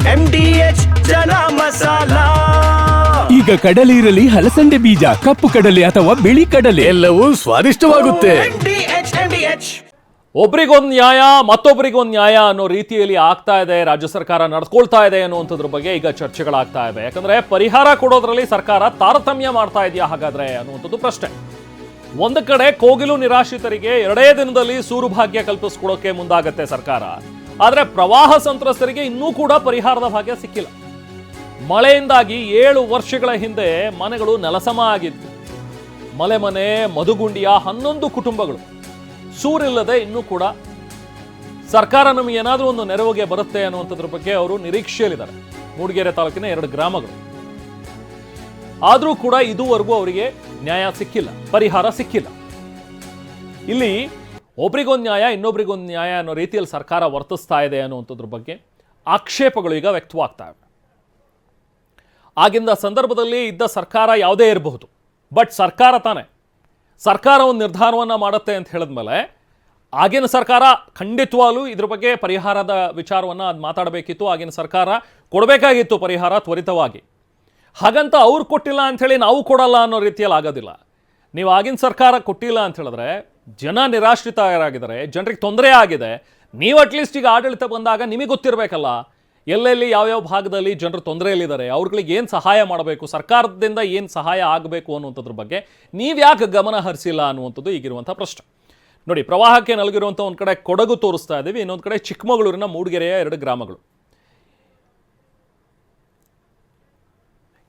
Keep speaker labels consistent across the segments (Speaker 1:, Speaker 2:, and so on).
Speaker 1: MDH ಚನ masala.
Speaker 2: ಈಗ ಕಡಲೆ ಇರಲಿ, ಹಲಸಂಡೆ ಬೀಜ, ಕಪ್ಪು ಕಡಲೆ ಅಥವಾ ಬಿಳಿ ಕಡಲೆ,
Speaker 1: ಎಲ್ಲವೂ ಸ್ವಾದಿಷ್ಟವಾಗುತ್ತೆ. MDH.
Speaker 3: ಒಬ್ರಿಗೊಂದು ನ್ಯಾಯ ಮತ್ತೊಬ್ಬರಿಗೊಂದು ನ್ಯಾಯ ಅನ್ನೋ ರೀತಿಯಲ್ಲಿ ಆಗ್ತಾ ಇದೆ, ರಾಜ್ಯ ಸರ್ಕಾರ ನಡೆಸ್ಕೊಳ್ತಾ ಇದೆ ಅನ್ನುವಂಥದ್ರ ಬಗ್ಗೆ ಈಗ ಚರ್ಚೆಗಳಾಗ್ತಾ ಇವೆ. ಯಾಕಂದ್ರೆ ಪರಿಹಾರ ಕೊಡೋದ್ರಲ್ಲಿ ಸರ್ಕಾರ ತಾರತಮ್ಯ ಮಾಡ್ತಾ ಇದೆಯಾ ಹಾಗಾದ್ರೆ ಅನ್ನುವಂಥದ್ದು ಪ್ರಶ್ನೆ. ಒಂದು ಕಡೆ ಕೋಗಿಲು ನಿರಾಶ್ರಿತರಿಗೆ 2 ದಿನದಲ್ಲಿ ಸೂರು ಭಾಗ್ಯ ಕಲ್ಪಿಸ್ಕೊಡೋಕೆ ಮುಂದಾಗತ್ತೆ ಸರ್ಕಾರ. ಆದ್ರೆ ಪ್ರವಾಹ ಸಂತ್ರಸ್ತರಿಗೆ ಇನ್ನೂ ಕೂಡ ಪರಿಹಾರದ ಭಾಗ್ಯ ಸಿಕ್ಕಿಲ್ಲ. ಮಳೆಯಿಂದಾಗಿ 7 ವರ್ಷಗಳ ಹಿಂದೆ ಮನೆಗಳು ನೆಲಸಮ ಆಗಿತ್ತು. ಮನೆ ಮಧುಗುಂಡಿಯ 11 ಕುಟುಂಬಗಳು ಸೂರಿಲ್ಲದೆ ಇನ್ನೂ ಕೂಡ ಸರ್ಕಾರ ನಮಗೆ ಏನಾದರೂ ಒಂದು ನೆರವಿಗೆ ಬರುತ್ತೆ ಅನ್ನುವಂಥದ್ರ ಬಗ್ಗೆ ಅವರು ನಿರೀಕ್ಷೆಯಲ್ಲಿದ್ದಾರೆ. ಮೂಡಿಗೆರೆ ತಾಲೂಕಿನ 2 ಗ್ರಾಮಗಳು. ಆದರೂ ಕೂಡ ಇದುವರೆಗೂ ಅವರಿಗೆ ನ್ಯಾಯ ಸಿಕ್ಕಿಲ್ಲ, ಪರಿಹಾರ ಸಿಕ್ಕಿಲ್ಲ. ಇಲ್ಲಿ ಒಬ್ರಿಗೊಂದು ನ್ಯಾಯ ಇನ್ನೊಬ್ರಿಗೊಂದು ನ್ಯಾಯ ಅನ್ನೋ ರೀತಿಯಲ್ಲಿ ಸರ್ಕಾರ ವರ್ತಿಸ್ತಾ ಇದೆ ಅನ್ನುವಂಥದ್ರ ಬಗ್ಗೆ ಆಕ್ಷೇಪಗಳು ಈಗ ವ್ಯಕ್ತವಾಗ್ತಾ ಇವೆ. ಆಗಿಂದ ಸಂದರ್ಭದಲ್ಲಿ ಇದ್ದ ಸರ್ಕಾರ ಯಾವುದೇ ಇರಬಹುದು, ಬಟ್ ಸರ್ಕಾರ ತಾನೆ, ಸರ್ಕಾರ ಒಂದು ನಿರ್ಧಾರವನ್ನು ಮಾಡುತ್ತೆ ಅಂತ ಹೇಳಿದ್ಮೇಲೆ ಆಗಿನ ಸರ್ಕಾರ ಖಂಡಿತವಾಗ್ಲೂ ಇದ್ರ ಬಗ್ಗೆ ಪರಿಹಾರದ ವಿಚಾರವನ್ನು ಅದು ಮಾತಾಡಬೇಕಿತ್ತು. ಆಗಿನ ಸರ್ಕಾರ ಕೊಡಬೇಕಾಗಿತ್ತು ಪರಿಹಾರ ತ್ವರಿತವಾಗಿ. ಹಾಗಂತ ಅವ್ರು ಕೊಟ್ಟಿಲ್ಲ ಅಂಥೇಳಿ ನಾವು ಕೊಡಲ್ಲ ಅನ್ನೋ ರೀತಿಯಲ್ಲಿ ಆಗೋದಿಲ್ಲ. ನೀವು ಆಗಿನ ಸರ್ಕಾರ ಕೊಟ್ಟಿಲ್ಲ ಅಂತ ಹೇಳಿದ್ರೆ ಜನ ನಿರಾಶ್ರಿತರಾಗಿದ್ದಾರೆ, ಜನರಿಗೆ ತೊಂದರೆ ಆಗಿದೆ. ನೀವು ಅಟ್ಲೀಸ್ಟ್ ಈಗ ಆಡಳಿತ ಬಂದಾಗ ನಿಮಗೆ ಗೊತ್ತಿರಬೇಕಲ್ಲ ಎಲ್ಲೆಲ್ಲಿ ಯಾವ್ಯಾವ ಭಾಗದಲ್ಲಿ ಜನರು ತೊಂದರೆಯಲ್ಲಿದ್ದಾರೆ, ಅವ್ರಿಗೆ ಏನು ಸಹಾಯ ಮಾಡಬೇಕು, ಸರ್ಕಾರದಿಂದ ಏನು ಸಹಾಯ ಆಗಬೇಕು ಅನ್ನುವಂಥದ್ರ ಬಗ್ಗೆ ನೀವು ಯಾಕೆ ಗಮನ ಹರಿಸಿಲ್ಲ ಅನ್ನುವಂಥದ್ದು ಈಗಿರುವಂಥ ಪ್ರಶ್ನೆ. ನೋಡಿ, ಪ್ರವಾಹಕ್ಕೆ ನಲಗಿರುವಂಥ ಒಂದು ಕಡೆ ಕೊಡಗು ತೋರಿಸ್ತಾ ಇದ್ದೀವಿ, ಇನ್ನೊಂದು ಕಡೆ ಚಿಕ್ಕಮಗಳೂರಿನ ಮೂಡಿಗೆರೆಯ 2 ಗ್ರಾಮಗಳು.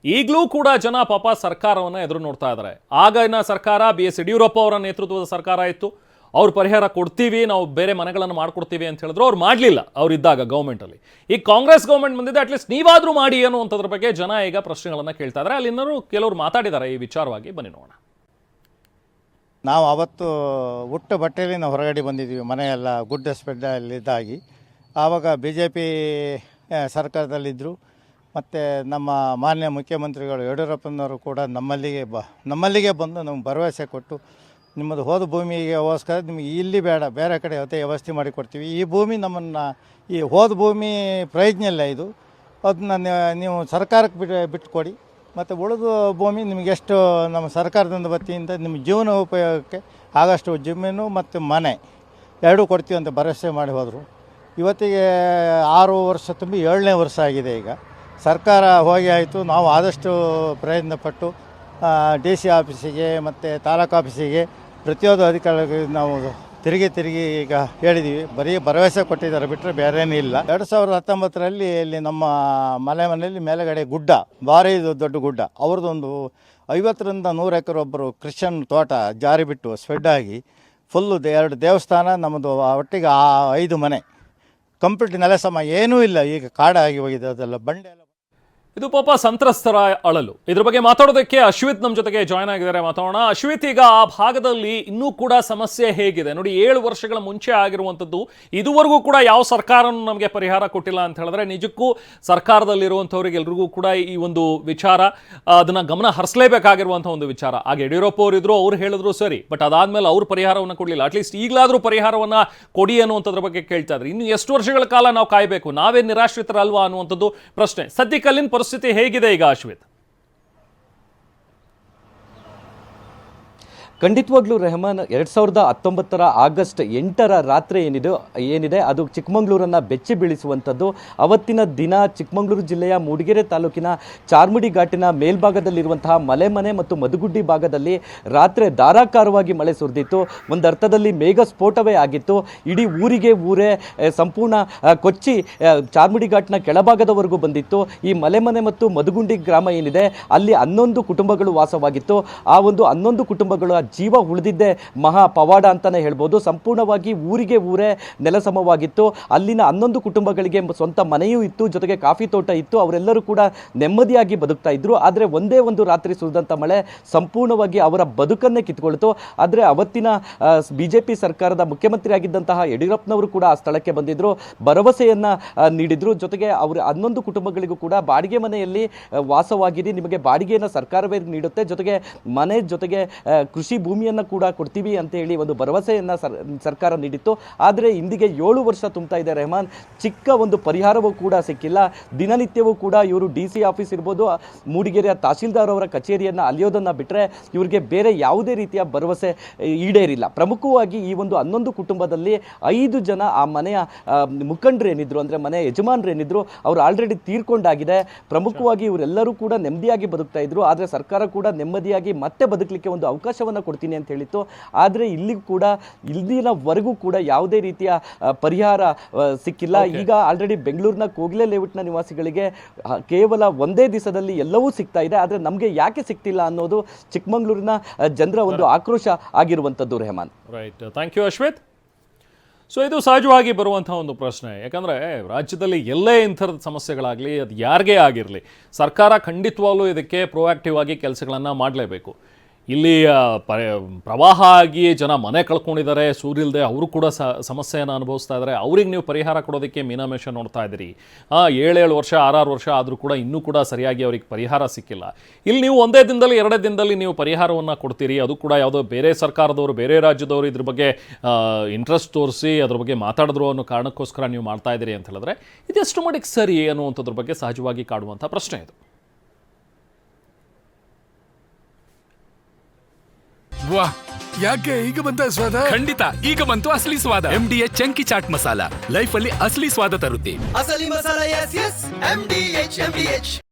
Speaker 3: ಈಗಲೂ ಕೂಡ ಜನ ಪಾಪ ಸರ್ಕಾರವನ್ನು ಎದುರು ನೋಡ್ತಾ ಇದ್ದಾರೆ. ಆಗಿನ ಸರ್ಕಾರ BS ಯಡಿಯೂರಪ್ಪ ಅವರ ನೇತೃತ್ವದ ಸರ್ಕಾರ ಇತ್ತು. ಅವ್ರು ಪರಿಹಾರ ಕೊಡ್ತೀವಿ, ನಾವು ಬೇರೆ ಮನೆಗಳನ್ನು ಮಾಡ್ಕೊಡ್ತೀವಿ ಅಂತ ಹೇಳಿದ್ರು. ಅವ್ರು ಮಾಡಲಿಲ್ಲ ಅವರಿದ್ದಾಗ ಗೌರ್ಮೆಂಟಲ್ಲಿ. ಈಗ ಕಾಂಗ್ರೆಸ್ ಗೌರ್ಮೆಂಟ್ ಬಂದಿದೆ, ಅಟ್ಲೀಸ್ಟ್ ನೀವಾದರೂ ಮಾಡಿ ಅನ್ನುವಂಥದ್ರ ಬಗ್ಗೆ ಜನ ಈಗ ಪ್ರಶ್ನೆಗಳನ್ನು ಕೇಳ್ತಾ ಇದ್ದಾರೆ. ಅಲ್ಲಿ ಇನ್ನೂ ಕೆಲವರು ಮಾತಾಡಿದ್ದಾರೆ ಈ ವಿಚಾರವಾಗಿ, ಬನ್ನಿ ನೋಡೋಣ.
Speaker 4: ನಾವು ಅವತ್ತು ಹುಟ್ಟು ಬಟ್ಟೆಯಲ್ಲಿ ನಾವು ಹೊರಗಡೆ ಬಂದಿದ್ದೀವಿ, ಮನೆಯೆಲ್ಲ ಗುಡ್ಡ ಸ್ಪೆಡ್ಡಲ್ಲಿದ್ದಾಗಿ. ಆವಾಗ BJP ಸರ್ಕಾರದಲ್ಲಿದ್ದರು. ಮತ್ತು ನಮ್ಮ ಮಾನ್ಯ ಮುಖ್ಯಮಂತ್ರಿಗಳು ಯಡಿಯೂರಪ್ಪನವರು ಕೂಡ ನಮ್ಮಲ್ಲಿಗೆ ಬಂದು ನಮ್ಗೆ ಭರವಸೆ ಕೊಟ್ಟು, ನಿಮ್ಮದು ಹೋದ ಭೂಮಿಗೋಸ್ಕರ ನಿಮಗೆ ಇಲ್ಲಿ ಬೇಡ, ಬೇರೆ ಕಡೆ ಅವತ್ತೆ ವ್ಯವಸ್ಥೆ ಮಾಡಿಕೊಡ್ತೀವಿ. ಈ ಭೂಮಿ ನಮ್ಮನ್ನು, ಈ ಹೋದ ಭೂಮಿ ಪ್ರಯೋಜನ ಇಲ್ಲ, ಇದು ಅದನ್ನ ನೀವು ಸರ್ಕಾರಕ್ಕೆ ಬಿಟ್ಟುಕೊಡಿ, ಮತ್ತು ಉಳಿದ ಭೂಮಿ ನಿಮಗೆಷ್ಟು ನಮ್ಮ ಸರ್ಕಾರದಿಂದ ವತಿಯಿಂದ ನಿಮ್ಮ ಜೀವನ ಉಪಯೋಗಕ್ಕೆ ಆಗಷ್ಟು ಜಮೀನು ಮತ್ತು ಮನೆ ಎರಡೂ ಕೊಡ್ತೀವಿ ಅಂತ ಭರವಸೆ ಮಾಡಿ ಹೋದರು. ಇವತ್ತಿಗೆ 6 ವರ್ಷ ತುಂಬಿ 7ನೇ ವರ್ಷ ಆಗಿದೆ. ಈಗ ಸರ್ಕಾರ ಹೋಗಿ ಆಯಿತು. ನಾವು ಆದಷ್ಟು ಪ್ರಯತ್ನಪಟ್ಟು DC ಆಫೀಸಿಗೆ ಮತ್ತು ತಾಲೂಕು ಆಫೀಸಿಗೆ ಪ್ರತಿಯೊಂದು ಅಧಿಕಾರಿಗಳಿಗೆ ನಾವು ತಿರುಗಿ ಈಗ ಹೇಳಿದ್ದೀವಿ. ಬರೀ ಭರವಸೆ ಕೊಟ್ಟಿದ್ದಾರೆ, ಬಿಟ್ಟರೆ ಬೇರೇನೂ ಇಲ್ಲ. 2019ರಲ್ಲಿ ಇಲ್ಲಿ ನಮ್ಮ ಮನೆಯಲ್ಲಿ ಮೇಲೆಗಡೆ ಗುಡ್ಡ, ಭಾರಿ ದೊಡ್ಡ ಗುಡ್ಡ, ಅವ್ರದ್ದೊಂದು 50ರಿಂದ 100 ಎಕರೆ ಒಬ್ಬರು ಕ್ರಿಶ್ಚಿಯನ್ ತೋಟ ಜಾರಿ ಬಿಟ್ಟು ಸ್ವೆಡ್ಡಾಗಿ ಫುಲ್ಲು 2 ದೇವಸ್ಥಾನ, ನಮ್ಮದು ಒಟ್ಟಿಗೆ 5 ಮನೆ ಕಂಪ್ಲೀಟ್ ನೆಲಸಮ, ಏನೂ ಇಲ್ಲ. ಈಗ ಕಾಡಾಗಿ ಹೋಗಿದೆ, ಅದೆಲ್ಲ ಬಂಡೆ ಎಲ್ಲ.
Speaker 3: ಇದು ಪಾಪ ಸಂತ್ರಸ್ತರ ಅಳಲು. ಇದ್ರ ಬಗ್ಗೆ ಮಾತಾಡೋದಕ್ಕೆ ಅಶ್ವಿತ್ ನಮ್ಮ ಜೊತೆಗೆ ಜಾಯ್ನ್ ಆಗಿದ್ದಾರೆ. ಮಾತಾಡೋಣ. ಅಶ್ವಿತ್, ಈಗ ಆ ಭಾಗದಲ್ಲಿ ಇನ್ನೂ ಕೂಡ ಸಮಸ್ಯೆ ಹೇಗಿದೆ ನೋಡಿ? 7 ವರ್ಷಗಳ ಮುಂಚೆ ಆಗಿರುವಂಥದ್ದು, ಇದುವರೆಗೂ ಕೂಡ ಯಾವ ಸರ್ಕಾರನೂ ನಮಗೆ ಪರಿಹಾರ ಕೊಟ್ಟಿಲ್ಲ ಅಂತ ಹೇಳಿದ್ರೆ ನಿಜಕ್ಕೂ ಸರ್ಕಾರದಲ್ಲಿರುವಂಥವ್ರಿಗೆ ಎಲ್ರಿಗೂ ಕೂಡ ಈ ಒಂದು ವಿಚಾರ ಅದನ್ನ ಗಮನ ಹರಿಸಲೇಬೇಕಾಗಿರುವಂಥ ಒಂದು ವಿಚಾರ. ಆಗ ಯಡಿಯೂರಪ್ಪ ಅವರಿದ್ರು, ಅವ್ರು ಹೇಳಿದ್ರು ಸರಿ, ಬಟ್ ಅದಾದ್ಮೇಲೆ ಅವ್ರು ಪರಿಹಾರವನ್ನು ಕೊಡಲಿಲ್ಲ. ಅಟ್ಲೀಸ್ಟ್ ಈಗಲಾದರೂ ಪರಿಹಾರವನ್ನು ಕೊಡಿ ಅನ್ನುವಂಥದ್ರ ಬಗ್ಗೆ ಕೇಳ್ತಾ ಇದ್ರು. ಇನ್ನು ಎಷ್ಟು ವರ್ಷಗಳ ಕಾಲ ನಾವು ಕಾಯಬೇಕು? ನಾವೇ ನಿರಾಶ್ರಿತರಲ್ವಾ ಅನ್ನುವಂಥದ್ದು ಪ್ರಶ್ನೆ. ಸದ್ಯಕ್ಕೆ ಅಲ್ಲಿನ ಪರಿಸ್ಥಿತಿ ಹೇಗಿದೆ ಈಗ ಅಶ್ವಿತ್?
Speaker 5: ಖಂಡಿತವಾಗ್ಲೂ ರೆಹಮಾನ್, 2019 ಆಗಸ್ಟ್ 8ರ ರಾತ್ರಿ ಏನಿದೆ ಅದು ಚಿಕ್ಕಮಗಳೂರನ್ನು ಬೆಚ್ಚಿ ಬೀಳಿಸುವಂಥದ್ದು. ಅವತ್ತಿನ ದಿನ ಚಿಕ್ಕಮಗಳೂರು ಜಿಲ್ಲೆಯ ಮೂಡಿಗೆರೆ ತಾಲೂಕಿನ ಚಾರ್ಮುಡಿ ಘಾಟಿನ ಮೇಲ್ಭಾಗದಲ್ಲಿರುವಂತಹ ಮನೆ ಮತ್ತು ಮಧುಗುಡ್ಡಿ ಭಾಗದಲ್ಲಿ ರಾತ್ರಿ ಧಾರಾಕಾರವಾಗಿ ಮಳೆ ಸುರಿದಿತ್ತು. ಒಂದು ಅರ್ಥದಲ್ಲಿ ಮೇಘ ಸ್ಫೋಟವೇ ಆಗಿತ್ತು. ಇಡೀ ಊರೇ ಸಂಪೂರ್ಣ ಕೊಚ್ಚಿ ಚಾರ್ಮುಡಿ ಘಾಟ್ನ ಕೆಳಭಾಗದವರೆಗೂ ಬಂದಿತ್ತು. ಈ ಮನೆ ಮತ್ತು ಮಧುಗುಂಡಿ ಗ್ರಾಮ ಏನಿದೆ ಅಲ್ಲಿ 11 ಕುಟುಂಬಗಳು ವಾಸವಾಗಿತ್ತು. ಆ ಒಂದು 11 ಕುಟುಂಬಗಳು ಜೀವ ಉಳಿದಿದ್ದೆ ಮಹಾ ಪವಾಡ ಅಂತಾನೆ ಹೇಳ್ಬೋದು. ಸಂಪೂರ್ಣವಾಗಿ ಊರೇ ನೆಲಸಮವಾಗಿತ್ತು. ಅಲ್ಲಿನ 11 ಕುಟುಂಬಗಳಿಗೆ ಸ್ವಂತ ಮನೆಯೂ ಇತ್ತು, ಜೊತೆಗೆ ಕಾಫಿ ತೋಟ ಇತ್ತು. ಅವರೆಲ್ಲರೂ ಕೂಡ ನೆಮ್ಮದಿಯಾಗಿ ಬದುಕ್ತಾ ಇದ್ರು. ಆದರೆ ಒಂದೇ ಒಂದು ರಾತ್ರಿ ಸುರಿದಂಥ ಮಳೆ ಸಂಪೂರ್ಣವಾಗಿ ಅವರ ಬದುಕನ್ನೇ ಕಿತ್ಕೊಳ್ತು. ಆದರೆ ಅವತ್ತಿನ BJP ಸರ್ಕಾರದ ಮುಖ್ಯಮಂತ್ರಿ ಆಗಿದ್ದಂತಹ ಯಡಿಯೂರಪ್ಪನವರು ಕೂಡ ಆ ಸ್ಥಳಕ್ಕೆ ಬಂದಿದ್ರು, ಭರವಸೆಯನ್ನ ನೀಡಿದ್ರು. ಜೊತೆಗೆ ಅವರು 11 ಕುಟುಂಬಗಳಿಗೂ ಕೂಡ ಬಾಡಿಗೆ ಮನೆಯಲ್ಲಿ ವಾಸವಾಗಿರಿ, ನಿಮಗೆ ಬಾಡಿಗೆಯನ್ನು ಸರ್ಕಾರವೇ ನೀಡುತ್ತೆ, ಜೊತೆಗೆ ಮನೆ ಜೊತೆಗೆ ಕೃಷಿ ಕೃಷಿ ಭೂಮಿಯನ್ನು ಕೂಡ ಕೊಡ್ತೀವಿ ಅಂತ ಹೇಳಿ ಒಂದು ಭರವಸೆಯನ್ನು ಸರ್ಕಾರ ನೀಡಿತ್ತು. ಆದರೆ ಇಂದಿಗೆ 7 ವರ್ಷ ತುಂಬ್ತಾ ಇದೆ ರೆಹಮಾನ್, ಚಿಕ್ಕ ಒಂದು ಪರಿಹಾರವೂ ಕೂಡ ಸಿಕ್ಕಿಲ್ಲ. ದಿನನಿತ್ಯವೂ ಕೂಡ ಇವರು DC ಆಫೀಸ್ ಇರ್ಬೋದು, ಮೂಡಿಗೆರೆಯ ತಹಸೀಲ್ದಾರ್ ಅವರ ಕಚೇರಿಯನ್ನು ಅಲಿಯೋದನ್ನು ಬಿಟ್ಟರೆ ಇವರಿಗೆ ಬೇರೆ ಯಾವುದೇ ರೀತಿಯ ಭರವಸೆ ಈಡೇರಿಲ್ಲ. ಪ್ರಮುಖವಾಗಿ ಈ ಒಂದು 11 ಕುಟುಂಬದಲ್ಲಿ 5 ಜನ ಆ ಮನೆಯ ಮುಖಂಡರು ಏನಿದ್ರು, ಅಂದರೆ ಮನೆಯ ಯಜಮಾನರು ಏನಿದ್ರು, ಅವರು ಆಲ್ರೆಡಿ ತೀರ್ಕೊಂಡಾಗಿದೆ. ಪ್ರಮುಖವಾಗಿ ಇವರೆಲ್ಲರೂ ಕೂಡ ನೆಮ್ಮದಿಯಾಗಿ ಬದುಕ್ತಾ ಇದ್ರು. ಆದರೆ ಸರ್ಕಾರ ಕೂಡ ನೆಮ್ಮದಿಯಾಗಿ ಮತ್ತೆ ಬದುಕಲಿಕ್ಕೆ ಒಂದು ಅವಕಾಶವನ್ನು ಕೊಡ್ತೀನಿ ಅಂತ ಹೇಳಿತ್ತು. ಆದರೆ ಇಲ್ಲಿ ಕೂಡ ಇಲ್ಲಿನವರೆಗೂ ಕೂಡ ಯಾವುದೇ ರೀತಿಯ ಪರಿಹಾರ ಸಿಕ್ಕಿಲ್ಲ. ಈಗ ಆಲ್ರೆಡಿ ಬೆಂಗಳೂರಿನ ಕೋಗಿಲೆ ಲೇಔಟ್ನ ನಿವಾಸಿಗಳಿಗೆ ಕೇವಲ ಒಂದೇ ದಿವಸದಲ್ಲಿ ಎಲ್ಲವೂ ಸಿಗ್ತಾ ಇದೆ. ಆದರೆ ನಮಗೆ ಯಾಕೆ ಸಿಗ್ತಿಲ್ಲ ಅನ್ನೋದು ಚಿಕ್ಕಮಗಳೂರಿನ ಜನರ ಒಂದು ಆಕ್ರೋಶ ಆಗಿರುವಂಥದ್ದು Rehman.
Speaker 3: Right, thank you Ashwith. So ಇದು ಸಹಜವಾಗಿ ಬರುವಂಥ ಒಂದು ಪ್ರಶ್ನೆ. ಯಾಕಂದರೆ ರಾಜ್ಯದಲ್ಲಿ ಎಲ್ಲೇ ಇಂಥರದ ಸಮಸ್ಯೆಗಳಾಗಲಿ, ಅದು ಯಾರಿಗೇ ಆಗಿರಲಿ, ಸರ್ಕಾರ ಖಂಡಿತವಾಗ್ಲೂ ಇದಕ್ಕೆ ಪ್ರೊಆಕ್ಟಿವ್ ಆಗಿ ಕೆಲಸಗಳನ್ನು ಮಾಡಲೇಬೇಕು. ಇಲ್ಲಿ ಪ್ರವಾಹ ಆಗಿ ಜನ ಮನೆ ಕಳ್ಕೊಂಡಿದ್ದಾರೆ, ಸೂರಿಲ್ದೆ ಅವರು ಕೂಡ ಸಮಸ್ಯೆಯನ್ನು ಅನುಭವಿಸ್ತಾ ಇದ್ದಾರೆ. ಅವ್ರಿಗೆ ನೀವು ಪರಿಹಾರ ಕೊಡೋದಕ್ಕೆ ಮೀನಾಮೇಷ ನೋಡ್ತಾ ಇದ್ದೀರಿ. 7 ವರ್ಷ 6 ವರ್ಷ ಆದರೂ ಕೂಡ ಇನ್ನೂ ಕೂಡ ಸರಿಯಾಗಿ ಅವ್ರಿಗೆ ಪರಿಹಾರ ಸಿಕ್ಕಿಲ್ಲ. ಇಲ್ಲಿ ನೀವು ಒಂದೇ ದಿನದಲ್ಲಿ 2 ದಿನದಲ್ಲಿ ನೀವು ಪರಿಹಾರವನ್ನು ಕೊಡ್ತೀರಿ. ಅದು ಕೂಡ ಯಾವುದೋ ಬೇರೆ ಸರ್ಕಾರದವರು, ಬೇರೆ ರಾಜ್ಯದವರು ಇದ್ರ ಬಗ್ಗೆ ಇಂಟ್ರೆಸ್ಟ್ ತೋರಿಸಿ ಅದ್ರ ಬಗ್ಗೆ ಮಾತಾಡಿದ್ರು ಅನ್ನೋ ಕಾರಣಕ್ಕೋಸ್ಕರ ನೀವು ಮಾಡ್ತಾ ಇದ್ದೀರಿ ಅಂತ ಹೇಳಿದ್ರೆ ಇದೆಷ್ಟು ಮಟ್ಟಿಗೆ ಸರಿ ಅನ್ನುವಂಥದ್ರ ಬಗ್ಗೆ ಸಹಜವಾಗಿ ಕಾಡುವಂಥ ಪ್ರಶ್ನೆ ಇದು.
Speaker 6: ವಾಹ್, ಯಾಕೆ ಈಗ ಬಂತ ಸ್ವಾದ?
Speaker 2: ಖಂಡಿತ ಈಗ ಬಂತು ಅಸಲಿ ಸ್ವಾದ. MDH chunky chaat masala life ಅಲ್ಲಿ ಅಸಲಿ ಸ್ವಾದ ತರುತ್ತೆ.
Speaker 1: ಅಸಲಿ ಮಸಾಲ, ಎಸ್ ಎಸ್ MDH.